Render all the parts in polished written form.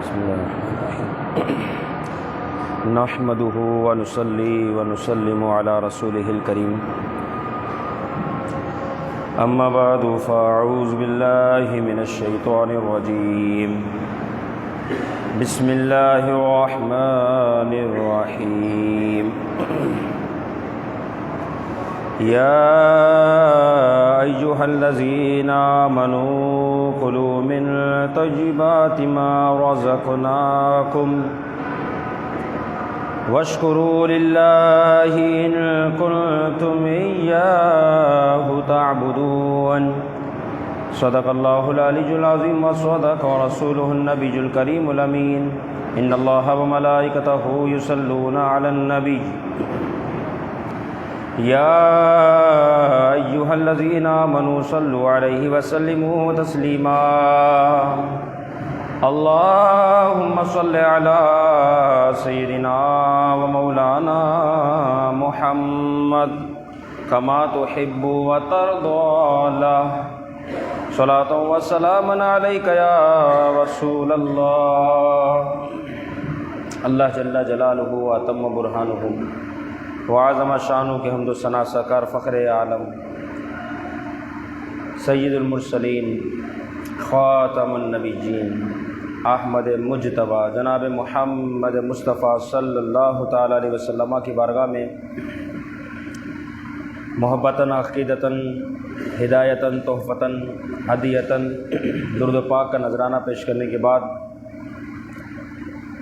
بسم الله الرحمن الرحيم نحمده ونصلي ونسلم على رسوله الكريم أما بعد فأعوذ بالله من الشيطان الرجيم بسم الله الرحمن الرحيم يا أيها الذين آمنوا كلوا من طيبات ما رزقناكم واشكروا لله إن كنتم إياه تعبدون صدق الله العلي العظيم وصدق رسوله النبي الكريم الأمين إن الله وملائكته يصلون على النبي يا أيها الذين آمنوا صلوا عليه وسلموا تسليما اللهم صل على سيدنا ومولانا محمد كما تحب وترضى له صلاة وسلام عليك يا رسول الله اللہ جل جلالہ واتم برہانہ وعظم شانہ کے حمد و ثنا سرکار فخر عالم سید المرسلین خاتم النبیین احمد مجتبی جناب محمد مصطفیٰ صلی اللہ تعالیٰ علیہ وسلم کی بارگاہ میں محبتاً عقیدتاً ہدایتاً تحفتاً ہدیتاً درود پاک کا نذرانہ پیش کرنے کے بعد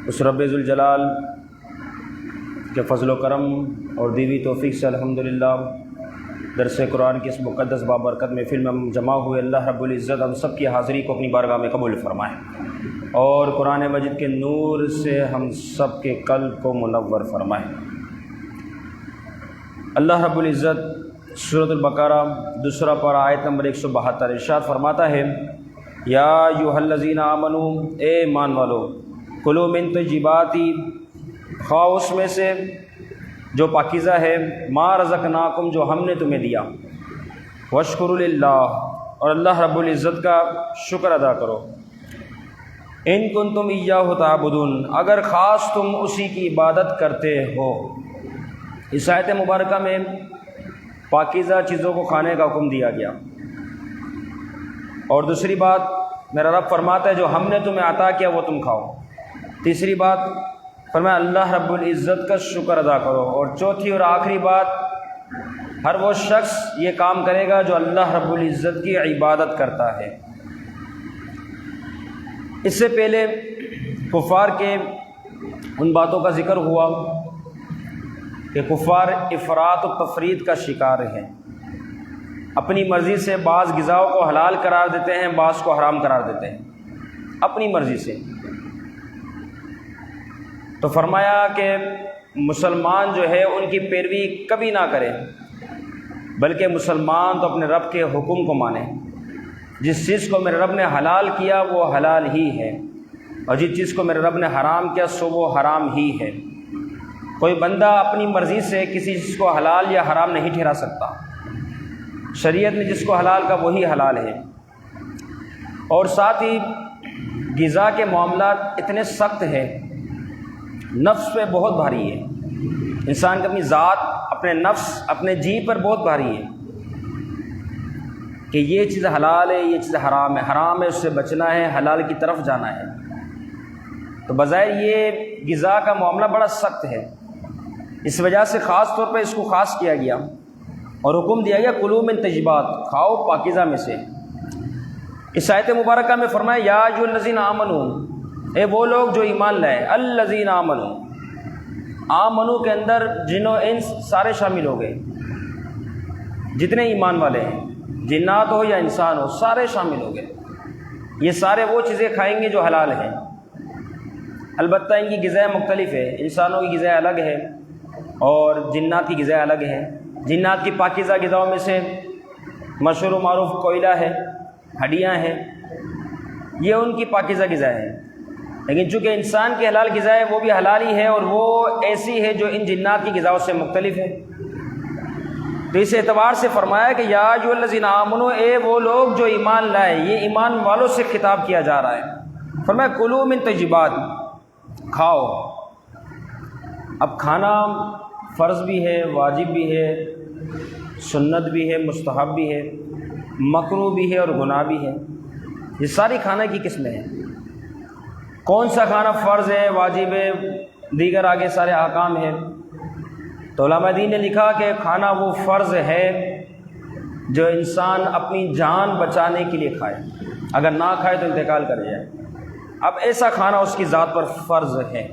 اس رب ذوالجلال کے فضل و کرم اور دیوی توفیق سے الحمدللہ درس قرآن کی اس مقدس بابرکت محفل میں ہم جمع ہوئے اللہ رب العزت ہم سب کی حاضری کو اپنی بارگاہ میں قبول فرمائے اور قرآن مجید کے نور سے ہم سب کے قلب کو منور فرمائے۔ اللہ رب العزت سورۃ البقرہ دوسرا پارہ آیت نمبر 172 ارشاد فرماتا ہے یا ایھا الذین آمنو اے ایمان والو کلوا من طیبات خواہ اس میں سے جو پاکیزہ ہے ما رزقناکم جو ہم نے تمہیں دیا واشکروا للہ اور اللہ رب العزت کا شکر ادا کرو ان کنتم ایاہ تعبدون اگر خاص تم اسی کی عبادت کرتے ہو۔ اس آیت مبارکہ میں پاکیزہ چیزوں کو کھانے کا حکم دیا گیا اور دوسری بات میرا رب فرماتا ہے جو ہم نے تمہیں عطا کیا وہ تم کھاؤ۔ تیسری بات فرمایا اللہ رب العزت کا شکر ادا کرو، اور چوتھی اور آخری بات ہر وہ شخص یہ کام کرے گا جو اللہ رب العزت کی عبادت کرتا ہے۔ اس سے پہلے کفار کے ان باتوں کا ذکر ہوا کہ کفار افراط و تفرید کا شکار ہیں، اپنی مرضی سے بعض غذاؤں کو حلال قرار دیتے ہیں، بعض کو حرام قرار دیتے ہیں اپنی مرضی سے۔ تو فرمایا کہ مسلمان جو ہے ان کی پیروی کبھی نہ کرے، بلکہ مسلمان تو اپنے رب کے حکم کو مانے۔ جس چیز کو میرے رب نے حلال کیا وہ حلال ہی ہے، اور جس چیز کو میرے رب نے حرام کیا سو وہ حرام ہی ہے۔ کوئی بندہ اپنی مرضی سے کسی چیز کو حلال یا حرام نہیں ٹھہرا سکتا، شریعت نے جس کو حلال کا وہی حلال ہے۔ اور ساتھ ہی غذا کے معاملات اتنے سخت ہیں، نفس پہ بہت بھاری ہے، انسان کی اپنی ذات اپنے نفس اپنے جی پر بہت بھاری ہے کہ یہ چیز حلال ہے یہ چیز حرام ہے، حرام ہے اس سے بچنا ہے، حلال کی طرف جانا ہے۔ تو بظاہر یہ غذا کا معاملہ بڑا سخت ہے، اس وجہ سے خاص طور پہ اس کو خاص کیا گیا اور حکم دیا گیا کلوا من طیبات کھاؤ پاکیزہ میں سے۔ اس آیت مبارکہ میں فرمایا یا ایھا الذین آمنوا اے وہ لوگ جو ایمان لائے، الذین آمنوا آمنو کے اندر جن و انس سارے شامل ہو گئے، جتنے ایمان والے ہیں جنات ہو یا انسان ہو سارے شامل ہو گئے۔ یہ سارے وہ چیزیں کھائیں گے جو حلال ہیں، البتہ ان کی غذائیں مختلف ہے، انسانوں کی غذائیں الگ ہے اور جنات کی غذائیں الگ ہیں۔ جنات کی پاکیزہ غذاؤں میں سے مشہور و معروف کوئلہ ہے، ہڈیاں ہیں، یہ ان کی پاکیزہ غذائیں ہیں۔ لیکن چونکہ انسان کی حلال غذا ہے وہ بھی حلال ہی ہے، اور وہ ایسی ہے جو ان جنات کی غذاؤں سے مختلف ہے۔ تو اس اعتبار سے فرمایا کہ یا ایھا الذین آمنوا اے وہ لوگ جو ایمان لائے، یہ ایمان والوں سے خطاب کیا جا رہا ہے۔ فرمایا کلوا من طیبات، کھاؤ۔ اب کھانا فرض بھی ہے، واجب بھی ہے، سنت بھی ہے، مستحب بھی ہے، مکروہ بھی ہے اور گناہ بھی ہے۔ یہ ساری کھانے کی قسمیں ہیں۔ کون سا کھانا فرض ہے، واجب ہے، دیگر آگے سارے احکام ہیں؟ تو علماء دین نے لکھا کہ کھانا وہ فرض ہے جو انسان اپنی جان بچانے کے لیے کھائے، اگر نہ کھائے تو انتقال کر جائے۔ اب ایسا کھانا اس کی ذات پر فرض ہے۔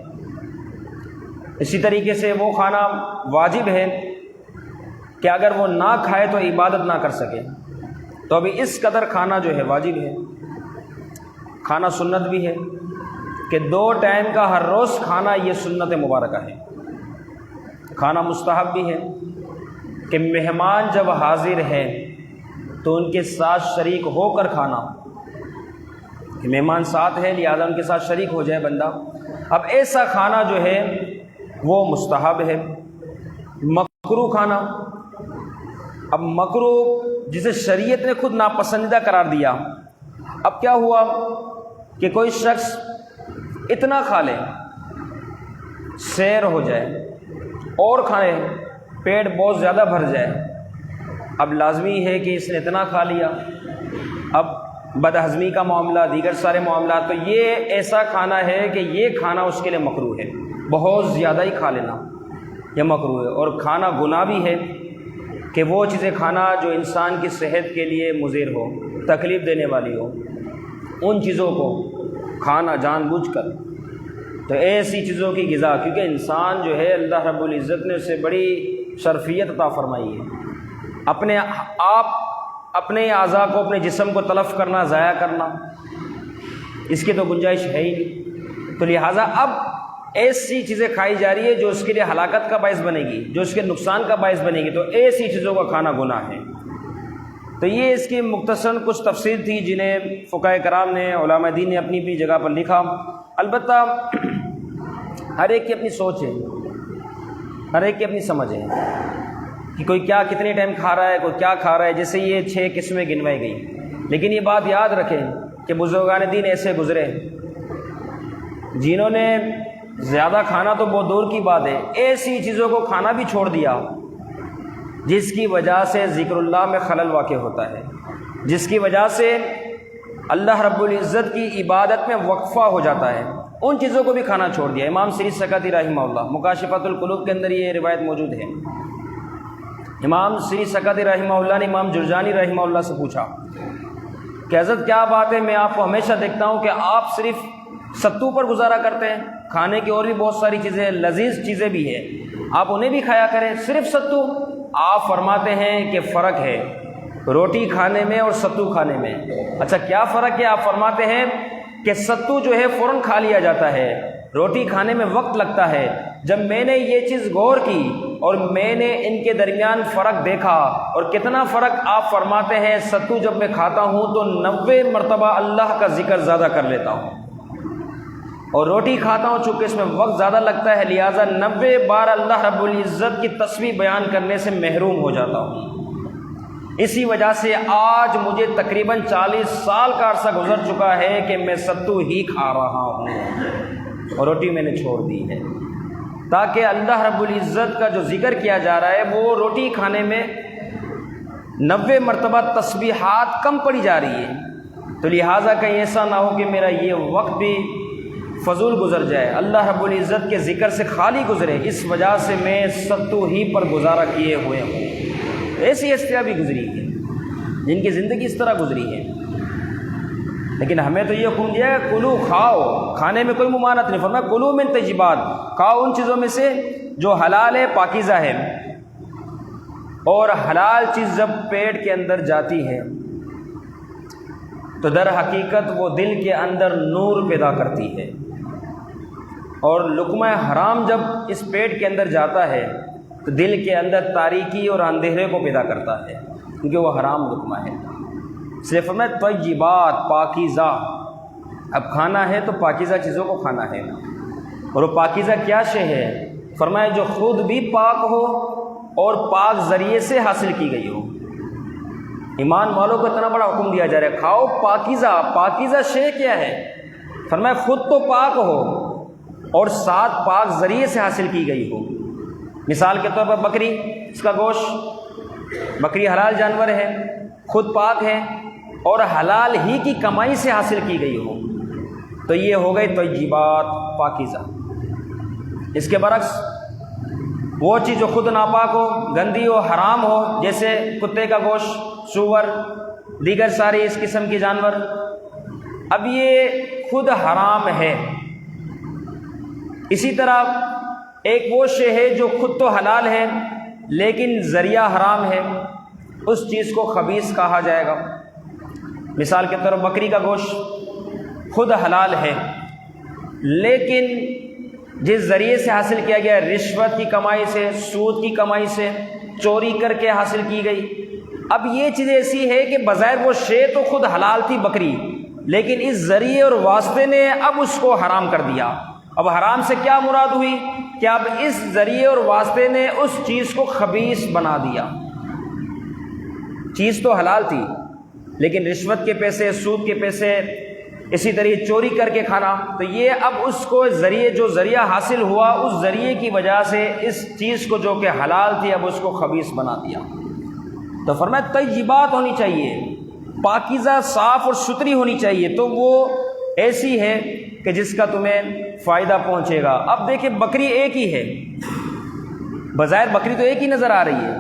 اسی طریقے سے وہ کھانا واجب ہے کہ اگر وہ نہ کھائے تو عبادت نہ کر سکے، تو ابھی اس قدر کھانا جو ہے واجب ہے۔ کھانا سنت بھی ہے کہ 2 ٹائم کا ہر روز کھانا، یہ سنت مبارکہ ہے۔ کھانا مستحب بھی ہے کہ مہمان جب حاضر ہے تو ان کے ساتھ شریک ہو کر کھانا، کہ مہمان ساتھ ہے لہذا ان کے ساتھ شریک ہو جائے بندہ۔ اب ایسا کھانا جو ہے وہ مستحب ہے۔ مکروہ کھانا، اب مکروہ جسے شریعت نے خود ناپسندیدہ قرار دیا، اب کیا ہوا کہ کوئی شخص اتنا کھا لے، سیر ہو جائے اور کھائے، پیٹ بہت زیادہ بھر جائے، اب لازمی ہے کہ اس نے اتنا کھا لیا، اب بد ہضمی کا معاملہ، دیگر سارے معاملات، تو یہ ایسا کھانا ہے کہ یہ کھانا اس کے لیے مکروہ ہے۔ بہت زیادہ ہی کھا لینا یہ مکروہ ہے۔ اور کھانا گناہ بھی ہے کہ وہ چیزیں کھانا جو انسان کی صحت کے لیے مضر ہو، تکلیف دینے والی ہو، ان چیزوں کو کھانا جان بوجھ کر۔ تو ایسی چیزوں کی غذا، کیونکہ انسان جو ہے اللہ رب العزت نے اسے بڑی شرفیت عطا فرمائی ہے، اپنے اعضاء کو، اپنے جسم کو تلف کرنا، ضائع کرنا، اس کی تو گنجائش ہے ہی نہیں۔ تو لہٰذا اب ایسی چیزیں کھائی جا رہی ہے جو اس کے لیے ہلاکت کا باعث بنے گی، جو اس کے نقصان کا باعث بنے گی، تو ایسی چیزوں کا کھانا گناہ ہے۔ تو یہ اس کی مختصر کچھ تفسیر تھی جنہیں فقہاء کرام نے، علماء دین نے اپنی اپنی جگہ پر لکھا۔ البتہ ہر ایک کی اپنی سوچ ہے، ہر ایک کی اپنی سمجھ ہے کہ کوئی کیا کتنے ٹائم کھا رہا ہے، کوئی کیا کھا رہا ہے۔ جیسے یہ 6 قسمیں گنوائی گئی، لیکن یہ بات یاد رکھیں کہ بزرگان دین ایسے گزرے جنہوں نے زیادہ کھانا تو بہت دور کی بات ہے، ایسی چیزوں کو کھانا بھی چھوڑ دیا جس کی وجہ سے ذکر اللہ میں خلل واقع ہوتا ہے، جس کی وجہ سے اللہ رب العزت کی عبادت میں وقفہ ہو جاتا ہے، ان چیزوں کو بھی کھانا چھوڑ دیا۔ امام سری سکاتی رحمہ اللہ، مکاشفۃ القلوب کے اندر یہ روایت موجود ہے۔ امام سری سکاتی رحمہ اللہ نے امام جرجانی رحمہ اللہ سے پوچھا کہ حضرت کیا بات ہے، میں آپ کو ہمیشہ دیکھتا ہوں کہ آپ صرف ستو پر گزارا کرتے ہیں، کھانے کی اور بھی بہت ساری چیزیں ہیں، لذیذ چیزیں بھی ہیں، آپ انہیں بھی کھایا کریں، صرف ستو؟ آپ فرماتے ہیں کہ فرق ہے روٹی کھانے میں اور ستو کھانے میں۔ اچھا کیا فرق ہے؟ آپ فرماتے ہیں کہ ستو جو ہے فوراً کھا لیا جاتا ہے، روٹی کھانے میں وقت لگتا ہے۔ جب میں نے یہ چیز غور کی اور میں نے ان کے درمیان فرق دیکھا، اور کتنا فرق، آپ فرماتے ہیں ستو جب میں کھاتا ہوں تو 90 مرتبہ اللہ کا ذکر زیادہ کر لیتا ہوں، اور روٹی کھاتا ہوں چونکہ اس میں وقت زیادہ لگتا ہے لہٰذا 90 بار اللہ رب العزت کی تسبیح بیان کرنے سے محروم ہو جاتا ہوں۔ اسی وجہ سے آج مجھے تقریباً 40 سال کا عرصہ گزر چکا ہے کہ میں ستو ہی کھا رہا ہوں اور روٹی میں نے چھوڑ دی ہے، تاکہ اللہ رب العزت کا جو ذکر کیا جا رہا ہے وہ روٹی کھانے میں 90 مرتبہ تسبیحات کم پڑی جا رہی ہے۔ تو لہٰذا کہیں ایسا نہ ہو کہ میرا یہ وقت بھی فضول گزر جائے، اللہ رب العزت کے ذکر سے خالی گزرے، اس وجہ سے میں ستو ہی پر گزارا کیے ہوئے ہوں۔ ایسی ہستیاں بھی گزری ہیں جن کی زندگی اس طرح گزری ہے، لیکن ہمیں تو یہ حکم دیا ہے کلو، کھاؤ، کھانے میں کوئی ممانعت نہیں، فرمایا کلو من طیبات، کھاؤ ان چیزوں میں سے جو حلال ہے، پاکیزہ ہے۔ اور حلال چیز جب پیٹ کے اندر جاتی ہے تو در حقیقت وہ دل کے اندر نور پیدا کرتی ہے، اور لقمہ حرام جب اس پیٹ کے اندر جاتا ہے تو دل کے اندر تاریکی اور اندھیرے کو پیدا کرتا ہے، کیونکہ وہ حرام لقمہ ہے۔ اس لیے فرمایا طیبات، پاکیزہ۔ اب کھانا ہے تو پاکیزہ چیزوں کو کھانا ہے، اور وہ پاکیزہ کیا شے ہے؟ فرمایا جو خود بھی پاک ہو اور پاک ذریعے سے حاصل کی گئی ہو۔ ایمان والوں کو اتنا بڑا حکم دیا جا رہا ہے، کھاؤ پاکیزہ۔ پاکیزہ شے کیا ہے؟ فرمایا خود تو پاک ہو اور ساتھ پاک ذریعے سے حاصل کی گئی ہو۔ مثال کے طور پر بکری، اس کا گوشت، بکری حلال جانور ہے، خود پاک ہے اور حلال ہی کی کمائی سے حاصل کی گئی ہو، تو یہ ہو گئی طیبات، پاکیزہ۔ اس کے برعکس وہ چیز جو خود ناپاک ہو، گندی ہو، حرام ہو، جیسے کتے کا گوشت، سور، دیگر سارے اس قسم کے جانور، اب یہ خود حرام ہے۔ اسی طرح ایک وہ شے ہے جو خود تو حلال ہے لیکن ذریعہ حرام ہے، اس چیز کو خبیث کہا جائے گا۔ مثال کے طور پر بکری کا گوشت خود حلال ہے لیکن جس ذریعے سے حاصل کیا گیا، رشوت کی کمائی سے، سود کی کمائی سے، چوری کر کے حاصل کی گئی، اب یہ چیز ایسی ہے کہ بظاہر وہ شے تو خود حلال تھی بکری، لیکن اس ذریعے اور واسطے نے اب اس کو حرام کر دیا۔ اب حرام سے کیا مراد ہوئی کہ اب اس ذریعے اور واسطے نے اس چیز کو خبیث بنا دیا۔ چیز تو حلال تھی لیکن رشوت کے پیسے، سود کے پیسے، اسی طرح چوری کر کے کھانا، تو یہ اب اس کو ذریعے، جو ذریعہ حاصل ہوا اس ذریعے کی وجہ سے اس چیز کو جو کہ حلال تھی اب اس کو خبیث بنا دیا۔ تو فرمایا طیبات ہونی چاہیے، پاکیزہ، صاف اور ستھری ہونی چاہیے، تو وہ ایسی ہے کہ جس کا تمہیں فائدہ پہنچے گا۔ اب دیکھیں بکری ایک ہی ہے، بظاہر بکری تو ایک ہی نظر آ رہی ہے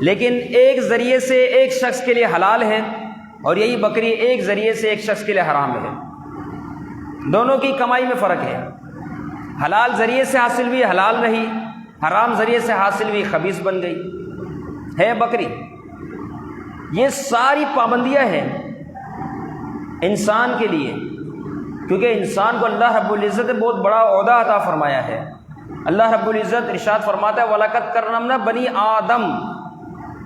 لیکن ایک ذریعے سے ایک شخص کے لیے حلال ہے اور یہی بکری ایک ذریعے سے ایک شخص کے لیے حرام ہے۔ دونوں کی کمائی میں فرق ہے، حلال ذریعے سے حاصل بھی حلال رہی، حرام ذریعے سے حاصل بھی خبیث بن گئی ہے بکری۔ یہ ساری پابندیاں ہیں انسان کے لیے، کیونکہ انسان کو اللہ رب العزت نے بہت بڑا عہدہ عطا فرمایا ہے۔ اللہ رب العزت ارشاد فرماتا ہے وَلَقَدْ كَرَّمْنَا بَنِي آدم،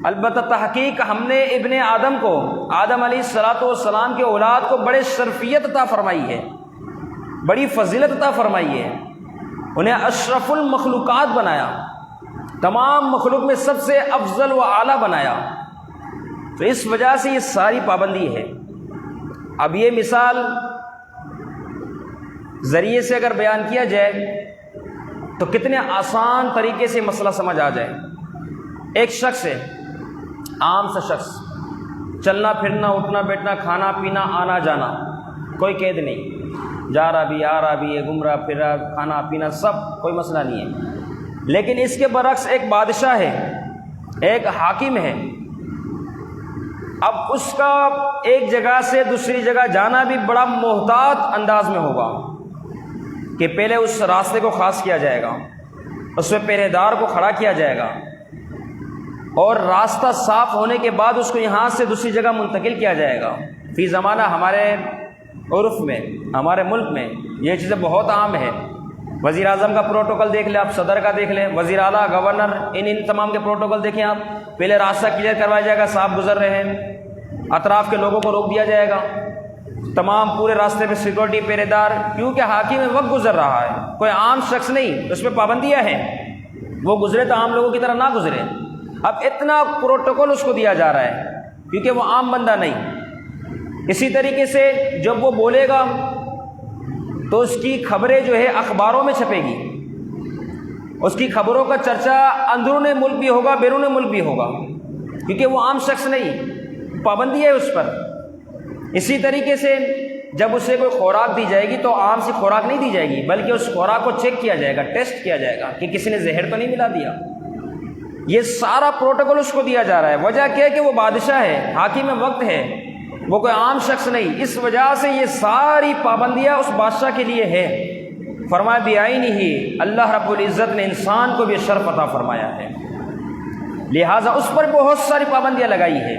البتہ تحقیق ہم نے ابن آدم کو، آدم علیہ السلام کے اولاد کو بڑے شرفیت عطا فرمائی ہے، بڑی فضیلت عطا فرمائی ہے، انہیں اشرف المخلوقات بنایا، تمام مخلوق میں سب سے افضل و اعلیٰ بنایا، تو اس وجہ سے یہ ساری پابندی ہے۔ اب یہ مثال ذریعے سے اگر بیان کیا جائے تو کتنے آسان طریقے سے مسئلہ سمجھ آ جائے۔ ایک شخص ہے، عام سا شخص، چلنا پھرنا، اٹھنا بیٹھنا، کھانا پینا، آنا جانا، کوئی قید نہیں، جا رہا بھی آ رہا بھی ہے، گھوم رہا پھر رہا، کھانا پینا سب، کوئی مسئلہ نہیں ہے۔ لیکن اس کے برعکس ایک بادشاہ ہے، ایک حاکم ہے، اب اس کا ایک جگہ سے دوسری جگہ جانا بھی بڑا محتاط انداز میں ہوگا کہ پہلے اس راستے کو خاص کیا جائے گا، اس میں پہرے دار کو کھڑا کیا جائے گا اور راستہ صاف ہونے کے بعد اس کو یہاں سے دوسری جگہ منتقل کیا جائے گا۔ فی زمانہ ہمارے عرف میں، ہمارے ملک میں یہ چیزیں بہت عام ہے۔ وزیر اعظم کا پروٹوکول دیکھ لیں آپ، صدر کا دیکھ لیں، وزیر اعلیٰ، گورنر، ان تمام کے پروٹوکول دیکھیں آپ، پہلے راستہ کلیئر کروایا جائے گا، صاحب گزر رہے ہیں، اطراف کے لوگوں کو روک دیا جائے گا، تمام پورے راستے میں سیکورٹی، پہرے دار، کیونکہ حاکم میں وقت گزر رہا ہے، کوئی عام شخص نہیں، اس میں پابندیاں ہیں، وہ گزرے تو عام لوگوں کی طرح نہ گزرے۔ اب اتنا پروٹوکول اس کو دیا جا رہا ہے کیونکہ وہ عام بندہ نہیں۔ اسی طریقے سے جب وہ بولے گا تو اس کی خبریں جو ہے اخباروں میں چھپے گی، اس کی خبروں کا چرچا اندرون ملک بھی ہوگا، بیرون ملک بھی ہوگا، کیونکہ وہ عام شخص نہیں، پابندی ہے اس پر۔ اسی طریقے سے جب اسے کوئی خوراک دی جائے گی تو عام سی خوراک نہیں دی جائے گی، بلکہ اس خوراک کو چیک کیا جائے گا، ٹیسٹ کیا جائے گا کہ کسی نے زہر تو نہیں ملا دیا۔ یہ سارا پروٹوکول اس کو دیا جا رہا ہے۔ وجہ کیا ہے کہ وہ بادشاہ ہے، حاکم وقت ہے، وہ کوئی عام شخص نہیں، اس وجہ سے یہ ساری پابندیاں اس بادشاہ کے لیے ہے۔ فرمایا بعینہ، اللہ رب العزت نے انسان کو بھی شرف عطا فرمایا ہے، لہٰذا اس پر بہت ساری پابندیاں لگائی ہے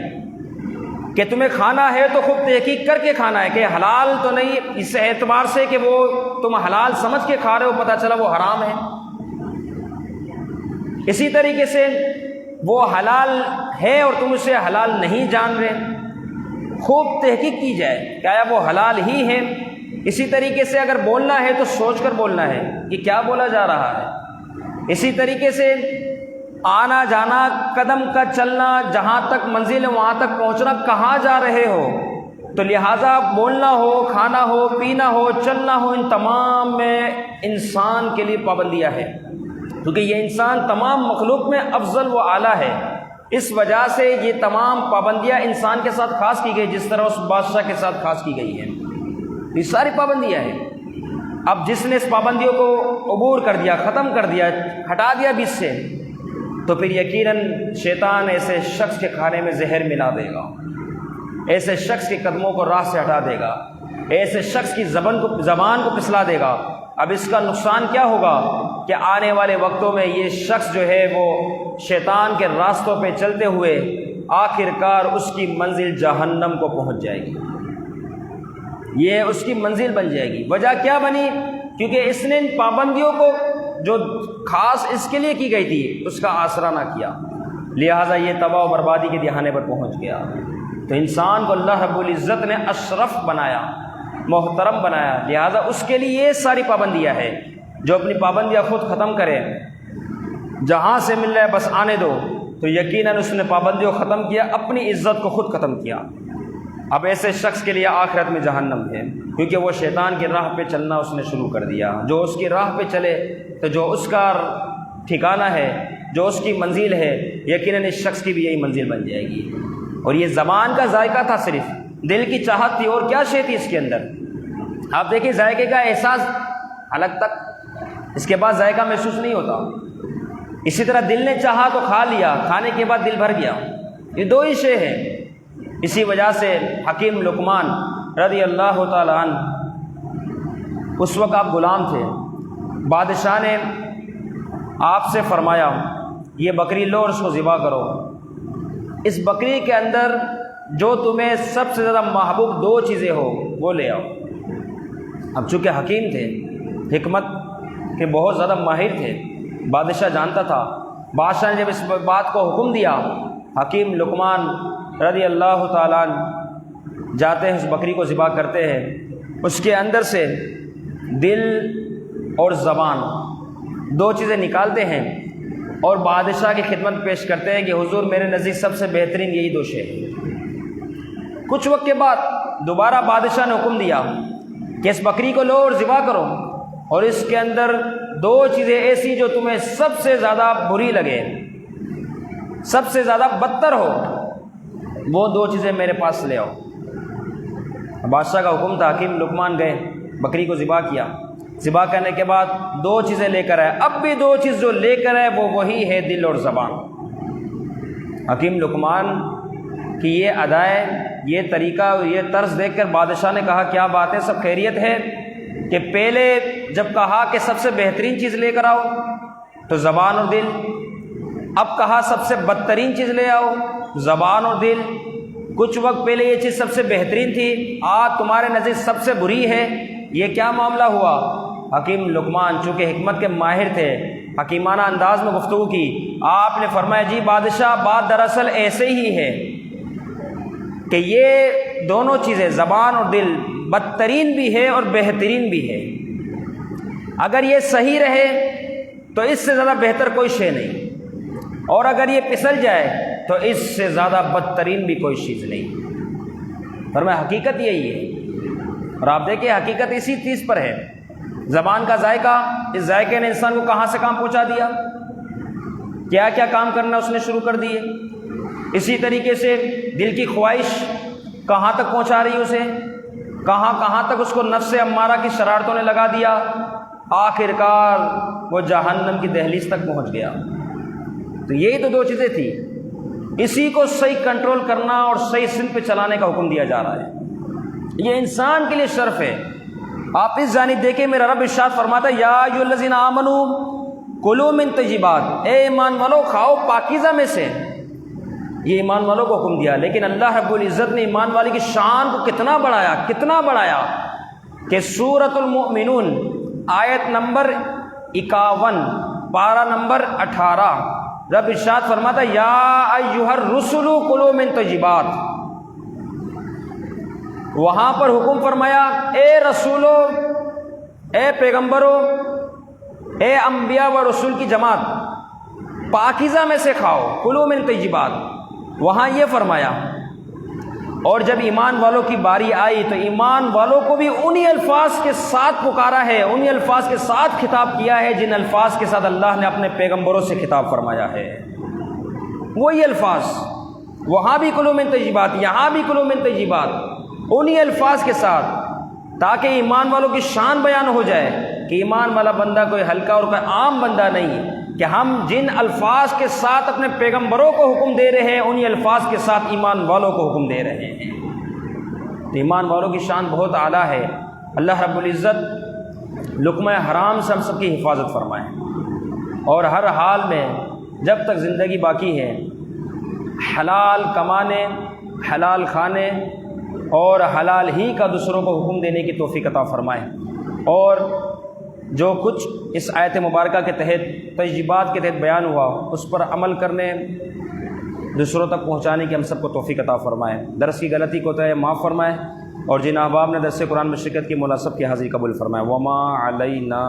کہ تمہیں کھانا ہے تو خوب تحقیق کر کے کھانا ہے کہ حلال تو نہیں، اس اعتبار سے کہ وہ تم حلال سمجھ کے کھا رہے ہو، پتہ چلا وہ حرام ہے۔ اسی طریقے سے وہ حلال ہے اور تم اسے حلال نہیں جان رہے، خوب تحقیق کی جائے کہ آیا وہ حلال ہی ہے۔ اسی طریقے سے اگر بولنا ہے تو سوچ کر بولنا ہے کہ کیا بولا جا رہا ہے۔ اسی طریقے سے آنا جانا، قدم کا چلنا، جہاں تک منزل ہے وہاں تک پہنچنا، کہاں جا رہے ہو تو لہٰذا بولنا ہو، کھانا ہو، پینا ہو، چلنا ہو، ان تمام میں انسان کے لیے پابندیاں ہیں، کیونکہ یہ انسان تمام مخلوق میں افضل و اعلیٰ ہے۔ اس وجہ سے یہ تمام پابندیاں انسان کے ساتھ خاص کی گئی، جس طرح اس بادشاہ کے ساتھ خاص کی گئی ہیں۔ یہ ساری پابندیاں ہیں۔ اب جس نے اس پابندیوں کو عبور کر دیا، ختم کر دیا، ہٹا دیا بیچ سے، تو پھر یقیناً شیطان ایسے شخص کے کھانے میں زہر ملا دے گا، ایسے شخص کے قدموں کو راہ سے ہٹا دے گا، ایسے شخص کی زبان کو پھسلا دے گا۔ اب اس کا نقصان کیا ہوگا کہ آنے والے وقتوں میں یہ شخص جو ہے وہ شیطان کے راستوں پہ چلتے ہوئے آخر کار اس کی منزل جہنم کو پہنچ جائے گی، یہ اس کی منزل بن جائے گی۔ وجہ کیا بنی؟ کیونکہ اس نے ان پابندیوں کو جو خاص اس کے لیے کی گئی تھی اس کا آسرا نہ کیا، لہٰذا یہ تباہ و بربادی کے دہانے پر پہنچ گیا۔ تو انسان کو اللہ رب العزت نے اشرف بنایا، محترم بنایا، لہٰذا اس کے لیے یہ ساری پابندیاں ہیں۔ جو اپنی پابندیاں خود ختم کرے، جہاں سے مل رہا ہے بس آنے دو، تو یقیناً اس نے پابندیوں کو ختم کیا، اپنی عزت کو خود ختم کیا۔ اب ایسے شخص کے لیے آخرت میں جہنم ہے، کیونکہ وہ شیطان کی راہ پہ چلنا اس نے شروع کر دیا۔ جو اس کی راہ پہ چلے تو جو اس کا ٹھکانہ ہے، جو اس کی منزل ہے، یقیناً اس شخص کی بھی یہی منزل بن جائے گی۔ اور یہ زبان کا ذائقہ تھا، صرف دل کی چاہت تھی، اور کیا شے تھی اس کے اندر؟ آپ دیکھیں ذائقے کا احساس حلق تک، اس کے بعد ذائقہ محسوس نہیں ہوتا۔ اسی طرح دل نے چاہا تو کھا لیا، کھانے کے بعد دل بھر گیا، یہ دو ہی شے ہیں۔ اسی وجہ سے حکیم لقمان رضی اللہ تعالیٰ عنہ، اس وقت آپ غلام تھے، بادشاہ نے آپ سے فرمایا یہ بکری لو اور اس کو ذبح کرو، اس بکری کے اندر جو تمہیں سب سے زیادہ محبوب دو چیزیں ہو وہ لے آؤ۔ اب چونکہ حکیم تھے، حکمت کے بہت زیادہ ماہر تھے، بادشاہ جانتا تھا۔ بادشاہ نے جب اس بات کو حکم دیا، حکیم لقمان رضی اللہ تعالیٰ عنہ جاتے ہیں، اس بکری کو ذبح کرتے ہیں، اس کے اندر سے دل اور زبان دو چیزیں نکالتے ہیں اور بادشاہ کی خدمت پیش کرتے ہیں کہ حضور میرے نزدیک سب سے بہترین یہی دو شے ہیں۔ کچھ وقت کے بعد دوبارہ بادشاہ نے حکم دیا کہ اس بکری کو لو اور ذبح کرو، اور اس کے اندر دو چیزیں ایسی جو تمہیں سب سے زیادہ بری لگے، سب سے زیادہ بدتر ہو، وہ دو چیزیں میرے پاس لے آؤ۔ بادشاہ کا حکم تھا، حکیم لقمان گئے، بکری کو ذبح کیا، ذبح کرنے کے بعد دو چیزیں لے کر آئے۔ اب بھی دو چیز جو لے کر آئے وہ وہی ہے، دل اور زبان۔ حکیم لقمان کی یہ ادائیں، یہ طریقہ، یہ طرز دیکھ کر بادشاہ نے کہا کیا بات ہے، سب خیریت ہے؟ کہ پہلے جب کہا کہ سب سے بہترین چیز لے کر آؤ تو زبان اور دل، اب کہا سب سے بدترین چیز لے آؤ، زبان اور دل۔ کچھ وقت پہلے یہ چیز سب سے بہترین تھی، آج تمہارے نزدیک سب سے بری ہے، یہ کیا معاملہ ہوا؟ حکیم لقمان چونکہ حکمت کے ماہر تھے، حکیمانہ انداز میں گفتگو کی، آپ نے فرمایا جی بادشاہ بات دراصل ایسے ہی ہے کہ یہ دونوں چیزیں زبان اور دل بدترین بھی ہے اور بہترین بھی ہے، اگر یہ صحیح رہے تو اس سے زیادہ بہتر کوئی شے نہیں، اور اگر یہ پسل جائے تو اس سے زیادہ بدترین بھی کوئی چیز نہیں۔ فرمایا حقیقت یہی ہے، اور آپ دیکھیں حقیقت اسی چیز پر ہے۔ زبان کا ذائقہ، اس ذائقے نے انسان کو کہاں سے کہاں پہنچا دیا، کیا کیا کام کرنا اس نے شروع کر دیے۔ اسی طریقے سے دل کی خواہش کہاں تک پہنچا رہی اسے، کہاں تک اس کو نفس امارہ کی شرارتوں نے لگا دیا، آخر کار وہ جہنم کی دہلیز تک پہنچ گیا۔ تو یہی تو دو چیزیں تھیں، اسی کو صحیح کنٹرول کرنا اور صحیح سمت پہ چلانے کا حکم دیا جا رہا ہے۔ یہ انسان کے لیے شرف ہے۔ آپ اس جانب دیکھیں، میرا رب ارشاد فرماتا ہے یا ایھا الذین آمنوا کلوا من طیبات، اے ایمان والو کھاؤ پاکیزہ میں سے، یہ ایمان والوں کو حکم دیا۔ لیکن اللہ رب العزت نے ایمان والے کی شان کو کتنا بڑھایا کہ سورۃ المؤمنون آیت نمبر 51 پارہ نمبر 18 رب ارشاد فرماتا ہے یا ایھا الرسل کلوا من طیبات، وہاں پر حکم فرمایا اے رسولو، اے پیغمبروں، اے انبیاء و رسول کی جماعت، پاکیزہ میں سے کھاؤ، کلوا من طیبات، وہاں یہ فرمایا۔ اور جب ایمان والوں کی باری آئی تو ایمان والوں کو بھی انہی الفاظ کے ساتھ پکارا ہے، انہی الفاظ کے ساتھ خطاب کیا ہے جن الفاظ کے ساتھ اللہ نے اپنے پیغمبروں سے خطاب فرمایا ہے۔ وہی الفاظ، وہاں بھی کلوا من طیبات، یہاں بھی کلوا من طیبات، انہی الفاظ کے ساتھ، تاکہ ایمان والوں کی شان بیان ہو جائے کہ ایمان والا بندہ کوئی ہلکا اور کوئی عام بندہ نہیں، کہ ہم جن الفاظ کے ساتھ اپنے پیغمبروں کو حکم دے رہے ہیں انہی الفاظ کے ساتھ ایمان والوں کو حکم دے رہے ہیں۔ تو ایمان والوں کی شان بہت اعلیٰ ہے۔ اللہ رب العزت لقمہ حرام سے ہم سب کی حفاظت فرمائے، اور ہر حال میں جب تک زندگی باقی ہے حلال کمانے، حلال کھانے اور حلال ہی کا دوسروں کو حکم دینے کی توفیق عطا فرمائے، اور جو کچھ اس آیت مبارکہ کے تحت تجربات کے تحت بیان ہوا اس پر عمل کرنے، دوسروں تک پہنچانے کی ہم سب کو توفیق عطا فرمائے۔ درس کی غلطی کو تو معاف فرمائے، اور جن احباب نے درس قرآن میں شرکت کی مولا سب کی حاضری قبول فرمائے۔ وما علینا